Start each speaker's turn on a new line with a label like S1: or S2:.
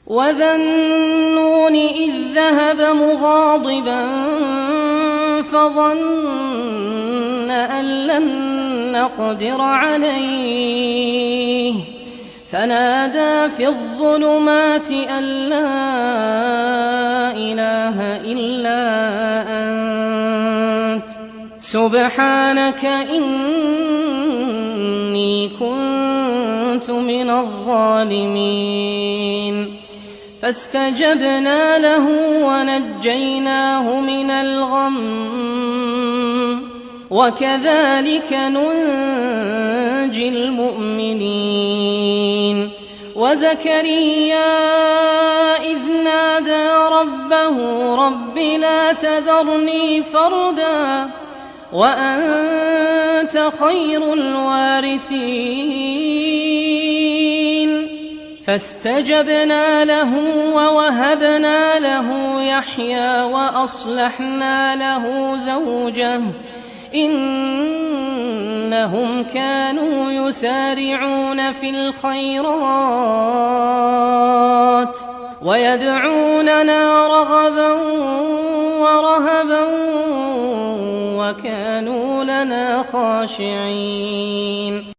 S1: وذا النون إذ ذهب مغاضبا فظن أن لن نقدر عليه فنادى في الظلمات أن لا إله إلا أنت سبحانك إني كنت من الظالمين. فاستجبنا له ونجيناه من الغم وكذلك ننجي المؤمنين. وزكريا إذ نادى ربه رب لا تذرني فردا وأنت خير الوارثين فاستجبنا له ووهبنا له يحيى وأصلحنا له زوجه إنهم كانوا يسارعون في الخيرات ويدعوننا رغبا ورهبا وكانوا لنا خاشعين.